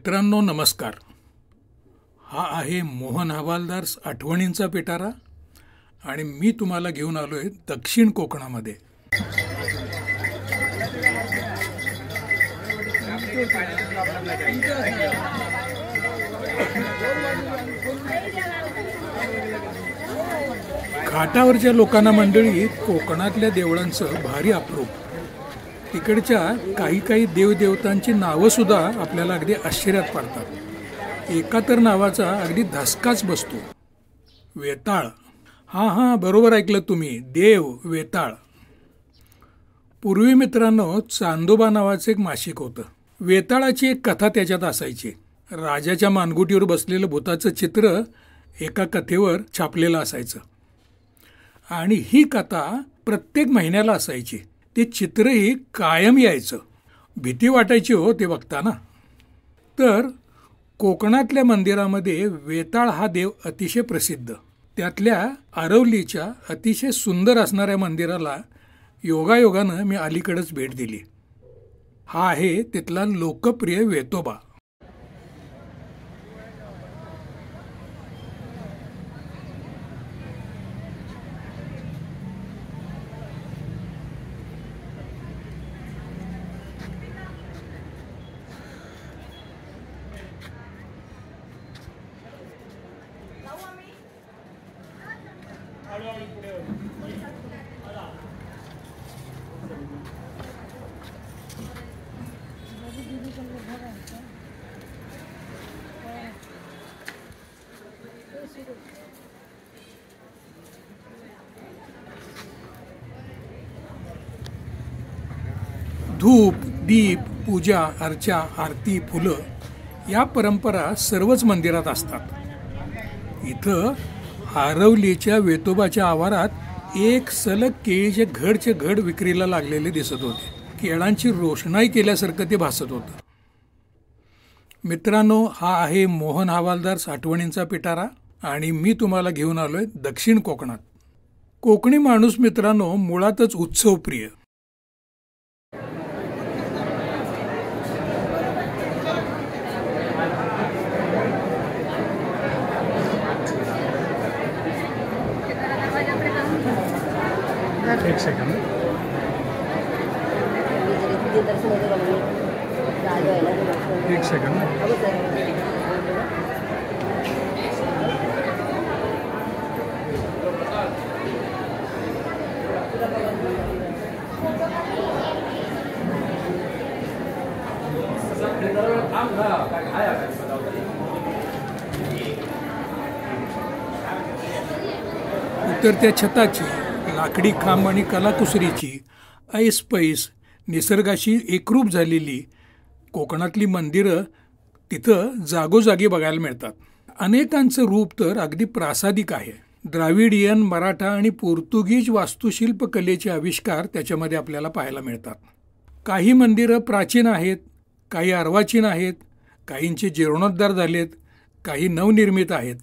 मित्रांनो नमस्कार. हा आहे मोहन हवालदार आठवणींचा पिटारा आणि मी तुम्हाला घेऊन आलो आहे दक्षिण कोकणामध्ये. घाटावरच्या लोकांना मंडळी कोकणातल्या देवळांचं भारी अप्रूप. तिकडच्या काही देवदेवतांची नावं सुद्धा आपल्याला अगदी आश्चर्यात पाडतात. एका तर नावाचा अगदी धसकाच बसतो, वेताळ. हां बरोबर ऐकलं तुम्ही, देव वेताळ. पूर्वी मित्रांनो चांदोबा नावाचं एक मासिक होतं. वेताळाची एक कथा त्याच्यात असायची. राजाच्या मानगुटीवर बसलेलं भूताचं चित्र एका कथेवर छापलेलं असायचं आणि ही कथा प्रत्येक महिन्याला असायची. ते चित्रही कायम यायचं. भीती वाटायची हो ते बघताना. तर कोकणातल्या मंदिरामध्ये वेताळ हा देव अतिशय प्रसिद्ध. त्यातल्या आरवलीच्या अतिशय सुंदर असणाऱ्या मंदिराला योगायोगानं मी अलीकडेच भेट दिली. हा आहे तिथला लोकप्रिय वेतोबा. धूप दीप पूजा अर्चा आरती फुलं या परंपरा सर्वच मंदिरात असतात. इथं आरवलीच्या वेतोबाच्या आवारात एक सलग केळीचे घडचे घड विक्रीला लागलेले दिसत होते. केळांची रोषणाई केल्यासारखं ते भासत होतं. मित्रांनो हा आहे मोहन हवालदार आठवणींचा पिटारा आणि मी तुम्हाला घेऊन आलोय दक्षिण कोकणात. कोकणी माणूस मित्रांनो मुळातच उत्सवप्रिय. एक सेकंड. एक सेकंड. उतरत्या छताची लाकडी खांब आणि कलाकुसरीची ऐस पैस निसर्गाशी एकरूप झालेली कोकणातली मंदिरं तिथं जागोजागी बघायला मिळतात. अनेकांचं रूप तर अगदी प्रासादिक आहे. द्राविडियन, मराठा आणि पोर्तुगीज वास्तुशिल्पकलेचे आविष्कार त्याच्यामध्ये आपल्याला पाहायला मिळतात. काही मंदिरं प्राचीन आहेत, काही अर्वाचीन आहेत, काहींचे जीर्णोद्धार झालेत, काही नवनिर्मित आहेत.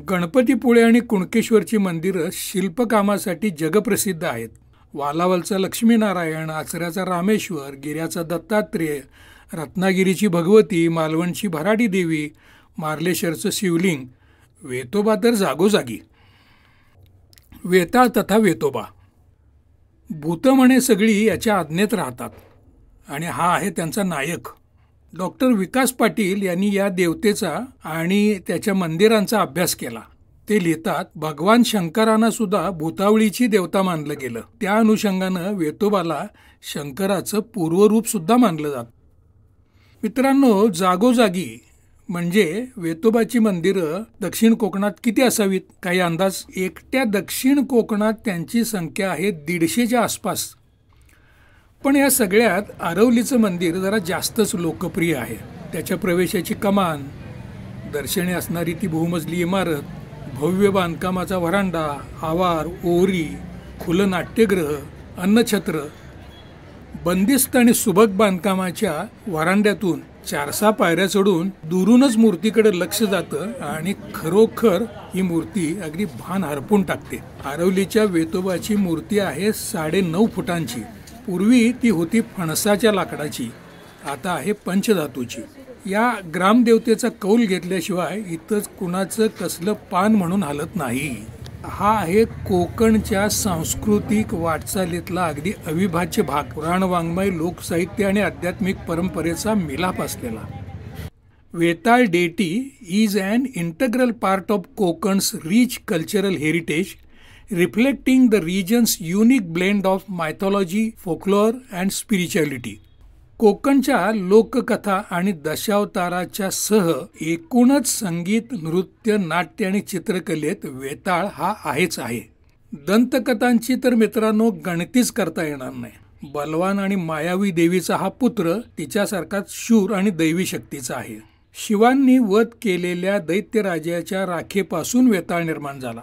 गणपतीपुळे आणि कुणकेश्वरची मंदिरं शिल्पकामासाठी जगप्रसिद्ध आहेत. वालावलचा लक्ष्मीनारायण, आचऱ्याचा रामेश्वर, गिऱ्याचा दत्तात्रेय, रत्नागिरीची भगवती, मालवणची भराडी देवी, मार्लेश्वरचं शिवलिंग, वेतोबा तर जागोजागी. वेताळ तथा वेतोबा भूतं म्हणे सगळी याच्या आज्ञेत राहतात आणि हा आहे त्यांचा नायक. डॉक्टर विकास पाटील यांनी या देवतेचा आणि त्याच्या मंदिरांचा अभ्यास केला. ते लिहितात, भगवान शंकरांना सुद्धा भूतावळीची देवता मानलं गेलं. त्या अनुषंगानं वेतोबाला शंकराचं पूर्वरूप सुद्धा मानलं जातं. मित्रांनो जागोजागी म्हणजे वेतोबाची मंदिरं दक्षिण कोकणात किती असावीत? काही अंदाज? एकट्या दक्षिण कोकणात त्यांची संख्या आहे 150च्या आसपास. पण या सगळ्यात आरवलीचं मंदिर जरा जास्तच लोकप्रिय आहे. त्याच्या प्रवेशाची कमान, दर्शने असणारी ती बहुमजली इमारत, भव्य बांधकामाचा व्हरांडा, आवार, ओरी, खुलं नाट्यगृह, अन्नछत्र, बंदिस्त आणि सुबक बांधकामाच्या व्हरांड्यातून 4-6 पायऱ्या चढून दुरूनच मूर्तीकडे लक्ष जातं आणि खरोखर ही मूर्ती अगदी भान हरपून टाकते. आरवलीच्या वेतोबाची मूर्ती आहे 9.5 फुटांची पूर्वी ती होती फणसाच्या लाकडाची, आता आहे पंचधातूची. या ग्रामदेवतेचा कौल घेतल्याशिवाय इथं कुणाचं कसलं पान म्हणून हलत नाही. हा आहे कोकणच्या सांस्कृतिक वाटचालीतला अगदी अविभाज्य भाग. पुराण, वाङ्मय, लोकसाहित्य आणि आध्यात्मिक परंपरेचा मिलाप असलेला. वेताळ डेटी is an integral part of Konkan's rich cultural heritage, reflecting the region's unique blend of mythology, folklore and spirituality. कोकणच्या लोककथा आणि दशावताराच्या सह एकूणच संगीत, नृत्य, नाट्य आणि चित्रकलेत वेताळ हा आहेच आहे. दंतकथांची तर मित्रांनो गणतीच करता येणार नाही. बलवान आणि मायावी देवीचा हा पुत्र तिच्यासारखाच शूर आणि दैवी शक्तीचा आहे. शिवांनी वध केलेल्या दैत्यराजाच्या राखेपासून वेताळ निर्माण झाला.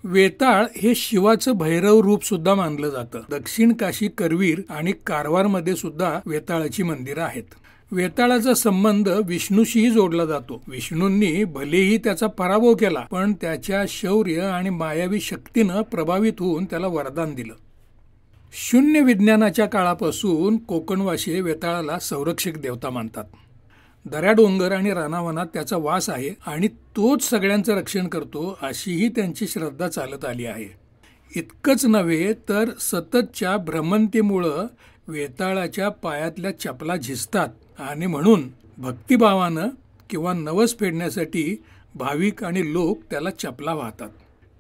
वेताळ हे शिवाचं भैरव रूप सुद्धा मानलं जातं. दक्षिण काशी, करवीर आणि कारवारमध्ये सुद्धा वेताळाची मंदिरं आहेत. वेताळाचा संबंध विष्णूशीही जोडला जातो. विष्णूंनी भलेही त्याचा पराभव केला, पण त्याच्या शौर्य आणि मायावी शक्तीनं प्रभावित होऊन त्याला वरदान दिलं. शून्य विज्ञानाच्या काळापासून कोकणवासी वेताळाला संरक्षक देवता मानतात. दऱ्या, डोंगर आणि रानावनात त्याचा वास आहे आणि तोच सगळ्यांचं रक्षण करतो, अशीही त्यांची श्रद्धा चालत आली आहे. इतकंच नव्हे तर सततच्या भ्रमंतीमुळं वेताळाच्या पायातल्या चपला झिजतात आणि म्हणून भक्तिभावानं किंवा नवस फेडण्यासाठी भाविक आणि लोक त्याला चपला वाहतात.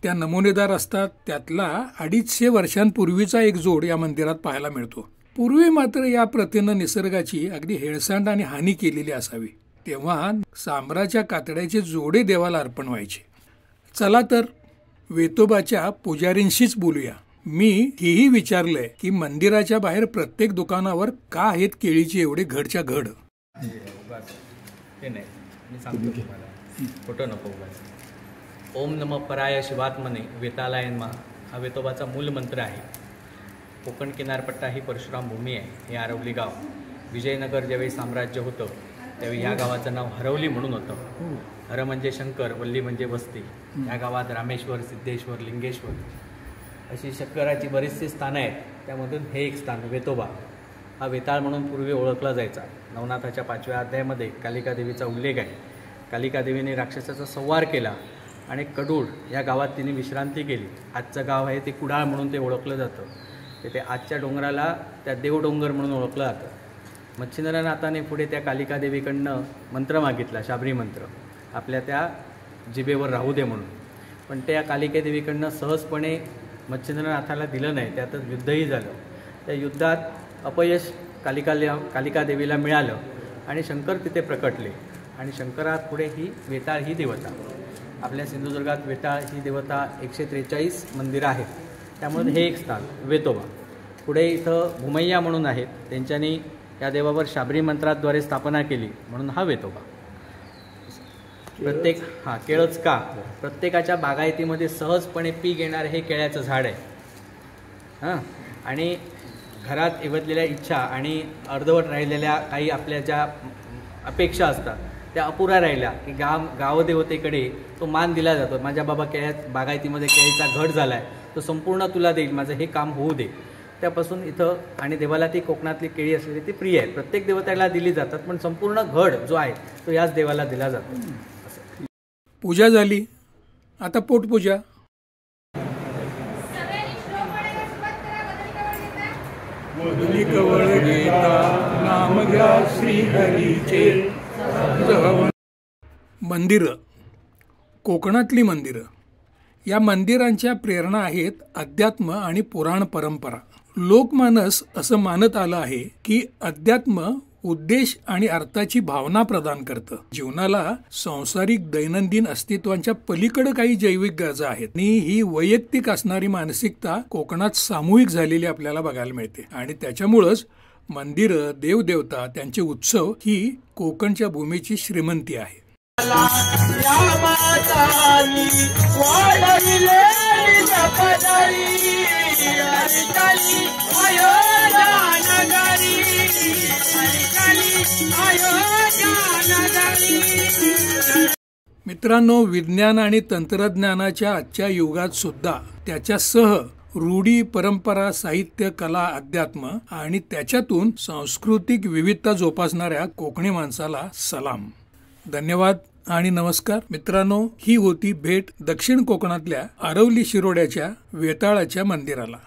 त्या नमुनेदार असतात. त्यातला 250 वर्षांपूर्वीचा एक जोड या मंदिरात पाहायला मिळतो. पूर्वी मात्र या प्रथेनं निसर्गाची अगदी हेळसांड आणि हानी केलेली असावी, तेव्हा सांबराच्या कातड्याचे जोडे देवाला अर्पण व्हायचे. चला तर वेतोबाच्या पुजारींशीच बोलूया. मी हेही विचारलंय की मंदिराच्या बाहेर प्रत्येक दुकानावर का आहेत केळीची एवढे घडच्या घड. ओम नमः पराय शिवात्मने वेतालाय नमः हा वेतोबाचा मूल मंत्र आहे. कोकण किनारपट्टा ही परशुराम भूमी आहे. हे आरवली गाव. विजयनगर ज्यावेळी साम्राज्य होतं त्यावेळी या गावाचं नाव हरवली म्हणून होतं. हर म्हणजे शंकर, वल्ली म्हणजे वस्ती. या गावात रामेश्वर, सिद्धेश्वर, लिंगेश्वर अशी शंकराची बरीचशी स्थानं आहेत. त्यामधून हे एक स्थान वेतोबा हा वेताळ म्हणून पूर्वी ओळखला जायचा. नवनाथाच्या 5व्या अध्यायामध्ये कालिका देवीचा उल्लेख आहे. कालिका देवीने राक्षसाचा संहार केला आणि कडूड या गावात तिने विश्रांती केली. आजचं गाव आहे ते कुडाळ म्हणून ते ओळखलं जातं. ते आजच्या डोंगराला त्या देवडोंगर म्हणून ओळखलं जातं. मच्छिंद्रनाथाने पुढे त्या कालिका देवीकडनं मंत्र मागितला, शाबरी मंत्र, आपल्या त्या जिभेवर राहू दे म्हणून. पण त्या कालिका देवीकडनं सहजपणे मच्छिंद्रनाथाला दिलं नाही. त्यातच युद्धही झालं. त्या युद्धात अपयश कालिका देवीला मिळालं आणि शंकर तिथे प्रकटले. आणि शंकरात पुढे ही वेताळ ही देवता. आपल्या सिंधुदुर्गात वेताळ ही देवता 143 मंदिरं आहेत. त्यामुळे हे एक स्थान वेतोबा. पुढे इथं भूमय्या म्हणून आहेत. त्यांच्यानी या देवावर शाबरी मंत्राद्वारे स्थापना केली म्हणून हा वेतोबा. केळच का प्रत्येकाच्या बागायतीमध्ये सहजपणे पीक येणारे हे केळ्याचं झाड आहे. आणि घरात एवढलेल्या इच्छा आणि अर्धवट राहिलेल्या काही आपल्या ज्या अपेक्षा असतात त्या अपुऱ्या राहिल्या की गावदेवतेकडे तो मान दिला जातो. माझ्या बाबा बागायतीमध्ये केळीचा घड झाला आहे, तो संपूर्ण तुला देईल, माझं हे काम होऊ दे. त्यापासून इथं आणि देवाला ती कोकणातली केळी असलेली ती प्रिय आहे. प्रत्येक देवतेला दिली जातात, पण संपूर्ण घड जो आहे तो याच देवाला दिला जातो. पूजा झाली, आता पोटपूजा. मंदिरं, कोकणातली मंदिरं. या मंदिरांच्या प्रेरणा आहेत अध्यात्म आणि पुराण परंपरा. लोकमानस असं मानत आलं आहे की अध्यात्म उद्देश आणि अर्थाची भावना प्रदान करतं. जीवनाला सांसारिक दैनंदिन अस्तित्वाच्या पलीकडे काही जैविक गरजा आहेत आणि ही वैयक्तिक असणारी मानसिकता कोकणात सामूहिक झालेली आपल्याला बघायला मिळते. आणि त्याच्यामुळंच मंदिरं, देवदेवता, त्यांचे उत्सव ही कोकणच्या भूमीची श्रीमंती आहे. मित्रांनो, विज्ञान आणि तंत्रज्ञानाच्या आजच्या युगात सुद्धा त्याच्यासह रूढी, परंपरा, साहित्य, कला, अध्यात्म आणि त्याच्यातून सांस्कृतिक विविधता जोपासणाऱ्या कोकणी माणसाला सलाम. धन्यवाद आणि नमस्कार. मित्रांनो, ही होती भेट दक्षिण कोकणातल्या आरवली शिरोड्याच्या वेताळाच्या मंदिराला.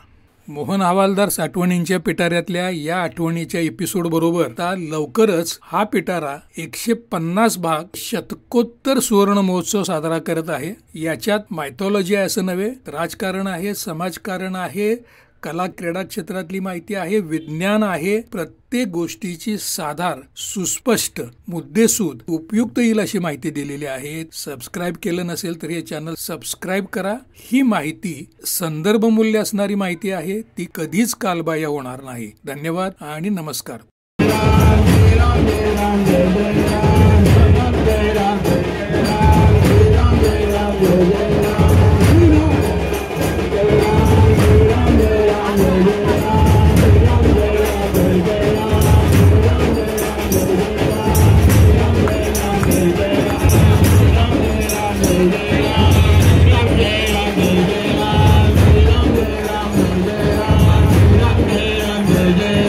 मोहन हवालदार साठवणींच्या पिटाऱ्यातल्या या आठवणीच्या एपिसोड बरोबर आता लवकरच हा पिटारा 150 भाग शतकोत्तर सुवर्ण महोत्सव साजरा करत आहे. याच्यात मायथॉलॉजी आहे असं नव्हे, राजकारण आहे, समाजकारण आहे, कला क्रीडा क्षेत्रातली माहिती आहे, विज्ञान आहे. प्रत्येक गोष्टीची साधार, सुस्पष्ट, मुद्देसूद, उपयुक्त येईल अशी माहिती दिलेली आहे. सबस्क्राईब केलं नसेल तर हे चॅनल सबस्क्राईब करा. ही माहिती संदर्भ मूल्य असणारी माहिती आहे, ती कधीच कालबाह्य होणार नाही. धन्यवाद आणि नमस्कार. जय